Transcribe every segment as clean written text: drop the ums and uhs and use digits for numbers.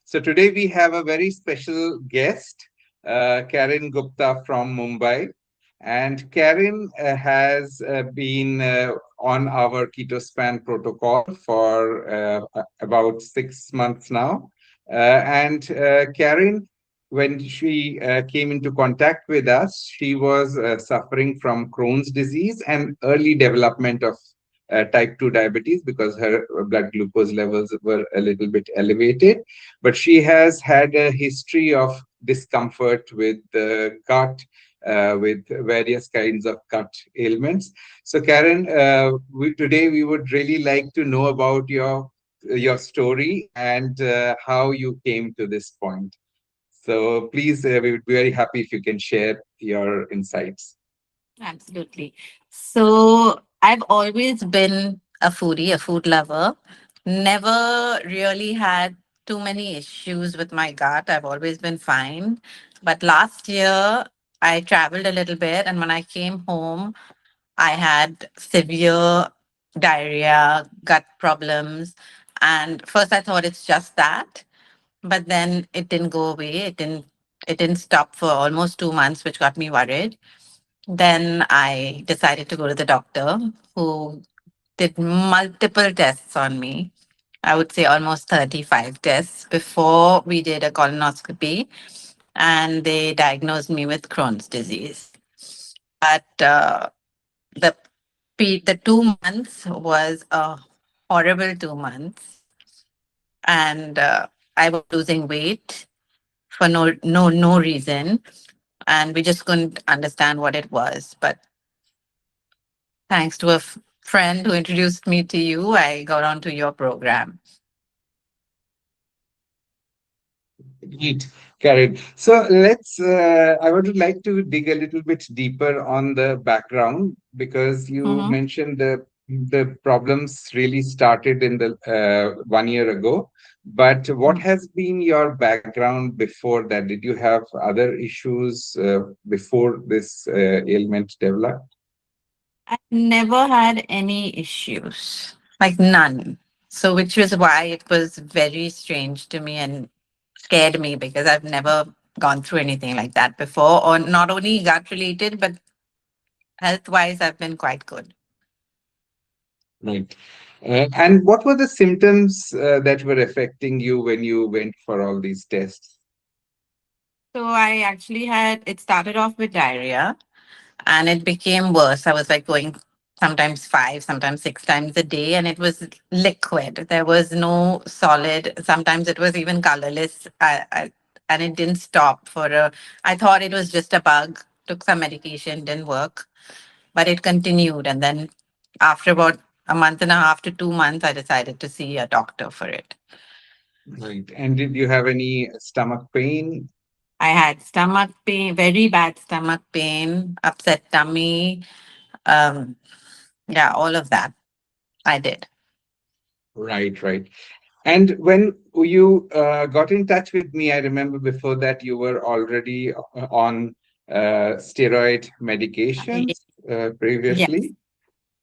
So today we have a very special guest, Karin Gupta from Mumbai. And Karin has been on our Ketospan protocol for about 6 months now. And Karin, when she came into contact with us, she was suffering from Crohn's disease and early development of type 2 diabetes because her blood glucose levels were a little bit elevated. But she has had a history of discomfort with the gut, with various kinds of gut ailments. So, Karen, today we would really like to know about your story and how you came to this point. So, please, we would be very happy if you can share your insights. Absolutely. So I've always been a foodie, a food lover. Never really had too many issues with my gut. I've always been fine. But last year, I traveled a little bit, and when I came home, I had severe diarrhea, gut problems. And first, I thought it's just that, but then it didn't go away. It didn't stop for almost 2 months, which got me worried. Then I decided to go to the doctor who did multiple tests on me. I would say almost 35 tests before we did a colonoscopy, and they diagnosed me with Crohn's disease. But the the 2 months was a horrible 2 months, and I was losing weight for no reason, and we just couldn't understand what it was. But thanks to a friend who introduced me to you, I got onto your program. Great, Karen. So I would like to dig a little bit deeper on the background because you Hmm. mentioned the problems really started in the 1 year ago. But what has been your background before that? Did you have other issues before this ailment developed? I never had any issues, like none. So, which was why it was very strange to me and scared me because I've never gone through anything like that before, or not only gut related, but health wise, I've been quite good. Right. And what were the symptoms that were affecting you when you went for all these tests? So, I actually had it started off with diarrhea and it became worse. I was like going sometimes five, sometimes six times a day, and it was liquid. There was no solid. Sometimes it was even colorless, and it didn't stop for a. I thought it was just a bug. Took some medication, didn't work, but it continued, and then after about a month and a half to 2 months, I decided to see a doctor for it. Right. And did you have any stomach pain? I had stomach pain, very bad stomach pain, upset tummy, um, yeah, all of that. I did. Right, right. And when you got in touch with me, I remember before that you were already on steroid Ye- medications Yes. previously.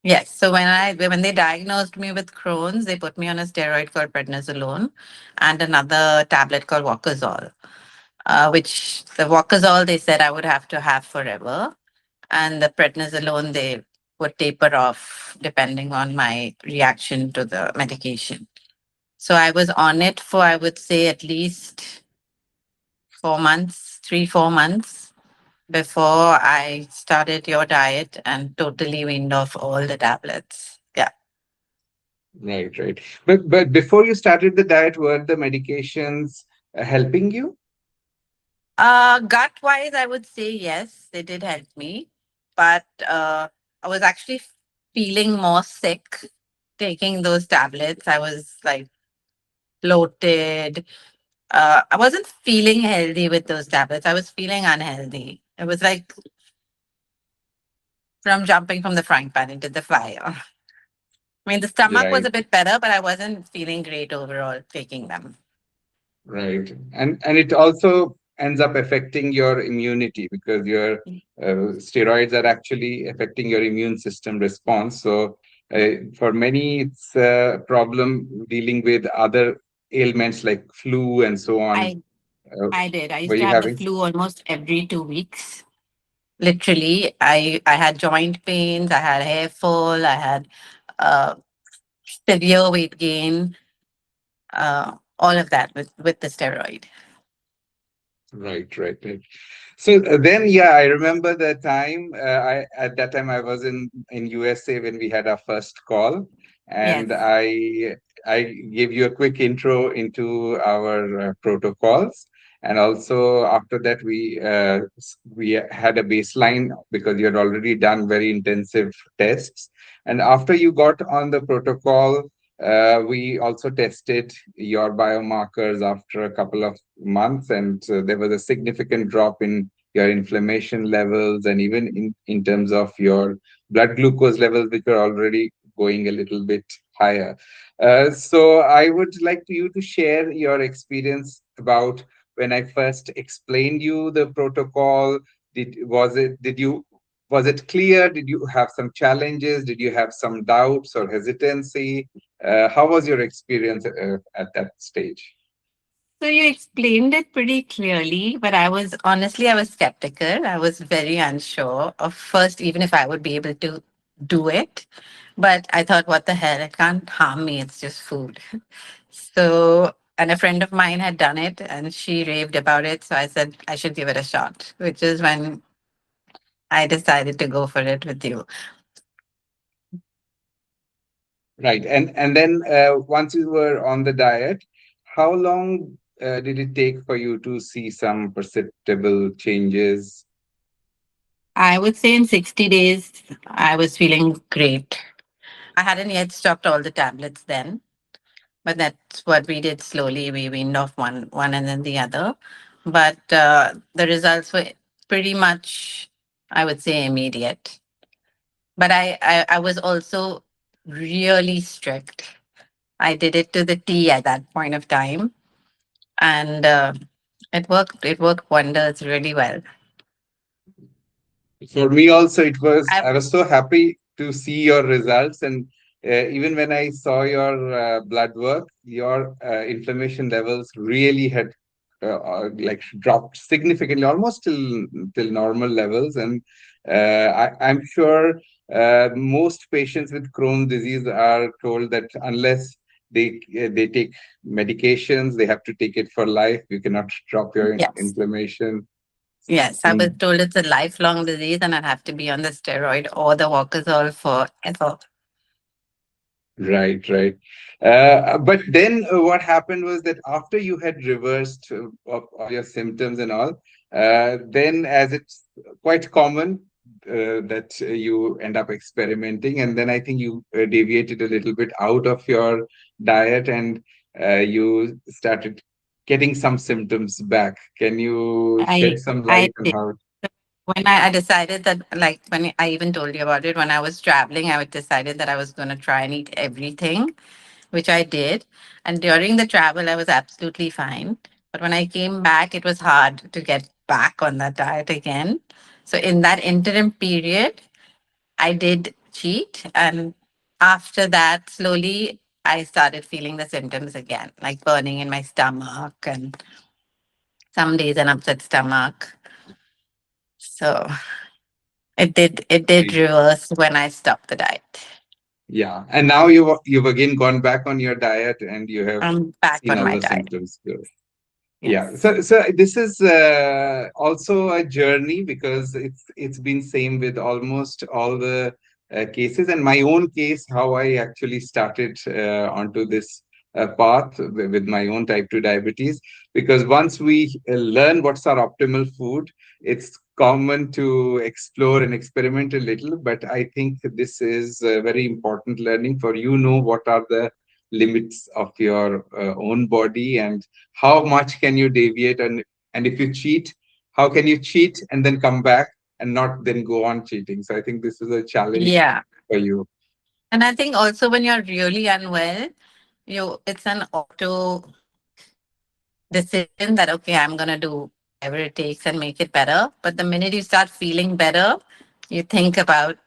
Yes. So when they diagnosed me with Crohn's, they put me on a steroid called prednisolone and another tablet called Walkazole, which the Walkazole they said I would have to have forever, and the prednisolone they would taper off depending on my reaction to the medication. So I was on it for I would say at least 4 months, 3, 4 months before I started your diet and totally weaned off all the tablets. Yeah. Right, right. But before you started the diet, were the medications helping you? Gut wise, I would say yes, they did help me, but I was actually feeling more sick taking those tablets. I was like bloated. I wasn't feeling healthy with those tablets. I was feeling unhealthy. It was like from jumping from the frying pan into the fire. I mean, the stomach was Right, a bit better, but I wasn't feeling great overall taking them. right. And it also ends up affecting your immunity because your steroids are actually affecting your immune system response. So for many, it's a problem dealing with other ailments like flu and so on? I Uh, I did. I were used to you have the having? flu almost every 2 weeks. Literally, I had joint pains, I had hair fall, I had uh, severe weight gain, all of that with the steroid. Right, right, right. So then, yeah, I remember the time. I at that time I was in USA when we had our first call, and Yes. I gave you a quick intro into our protocols, and also after that we had a baseline because you had already done very intensive tests, and after you got on the protocol, we also tested your biomarkers after a couple of months, and there was a significant drop in your inflammation levels, and even in terms of your blood glucose levels, which were already going a little bit higher. So I would like you to share your experience about when I first explained you the protocol. Was it clear? Did you have some challenges? Did you have some doubts or hesitancy? How was your experience at that stage? So you explained it pretty clearly, but I was skeptical. I was very unsure of first, even if I would be able to do it. But I thought, what the hell? It can't harm me. It's just food. So, and a friend of mine had done it and she raved about it. So I said, I should give it a shot, which is when I decided to go for it with you. Right. And then once you were on the diet, how long did it take for you to see some perceptible changes? I would say in 60 days, I was feeling great. I hadn't yet stopped all the tablets then, but that's what we did slowly. We weaned off one and then the other. But the results were pretty much, I would say, immediate. But I was also really strict. I did it to the T at that point of time. And it worked. It worked wonders really well. For me also, it was, I I was so happy to see your results. And even when I saw your blood work, your inflammation levels really had like dropped significantly, almost till normal levels. And I'm sure most patients with Crohn's disease are told that unless they take medications, they have to take it for life. You cannot drop your Yes. inflammation. Yes, I was Mm. told it's a lifelong disease and I'd have to be on the steroid or the Walkersol forever. Right, right. But then what happened was that after you had reversed of all your symptoms and all, then as it's quite common that you end up experimenting, and then I think you deviated a little bit out of your diet and you started getting some symptoms back. Can you shed some I light on did. how? When I decided that, like, when I even told you about it, when I was traveling, I would decided that I was going to try and eat everything, which I did. And during the travel, I was absolutely fine. But when I came back, it was hard to get back on that diet again. So in that interim period, I did cheat. And after that, slowly, I started feeling the symptoms again, like burning in my stomach and some days an upset stomach. So it did reverse when I stopped the diet. Yeah, and now you've again gone back on your diet and you have I'm back seen on all my the diet. symptoms go. Yeah, Yes. so this is also a journey because it's been same with almost all the cases, and my own case, how I actually started onto this path with my own type 2 diabetes. Because once we learn what's our optimal food, it's common to explore and experiment a little. But I think this is a very important learning for you know what are the limits of your own body and how much can you deviate, and if you cheat, how can you cheat and then come back and not then go on cheating. So I think this is a challenge Yeah. for you. And I think also when you're really unwell, it's an auto decision that okay, I'm gonna do whatever it takes and make it better. But the minute you start feeling better, you think about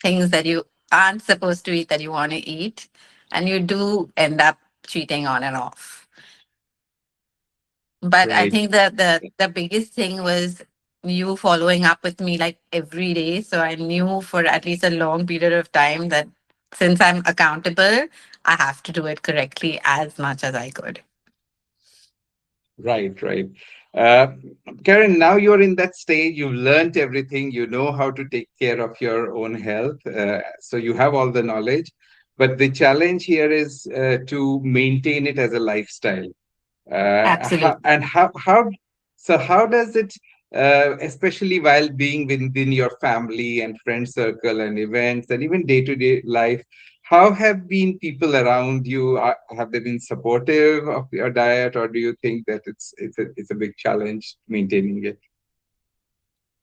things that you aren't supposed to eat that you want to eat. And you do end up cheating on and off. But I Right. think that the biggest thing was you following up with me like every day. So I knew for at least a long period of time that since I'm accountable, I have to do it correctly as much as I could. Right, right. Uh, Karen, now you're in that stage. You've learned everything. You know how to take care of your own health. So you have all the knowledge. But the challenge here is to maintain it as a lifestyle. Absolutely. How does it, especially while being within your family and friend circle and events and even day-to-day life, how have been people around you? Have they been supportive of your diet, or do you think that it's a big challenge maintaining it?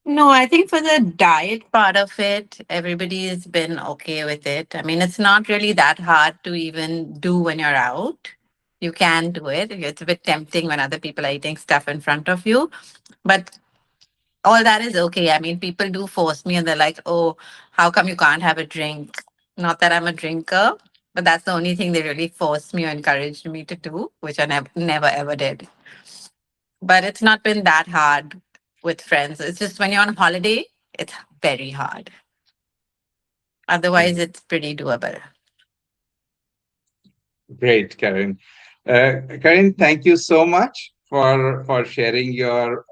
No, I think for the diet part of it, everybody has been okay with it. I mean, it's not really that hard to even do when you're out. You can do it. It's a bit tempting when other people are eating stuff in front of you, but all that is okay. I mean, people do force me and they're like, oh, how come you can't have a drink? Not that I'm a drinker, but that's the only thing they really forced me or encouraged me to do, which I never ever did. But it's not been that hard with friends. It's just when you're on holiday, it's very hard. Otherwise, it's pretty doable. Great, Karen. Karen, thank you so much for sharing your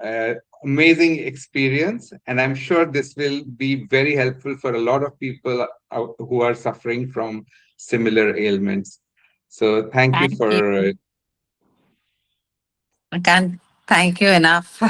amazing experience, and I'm sure this will be very helpful for a lot of people who are suffering from similar ailments. So, thank you Thank you. for I can't thank you enough.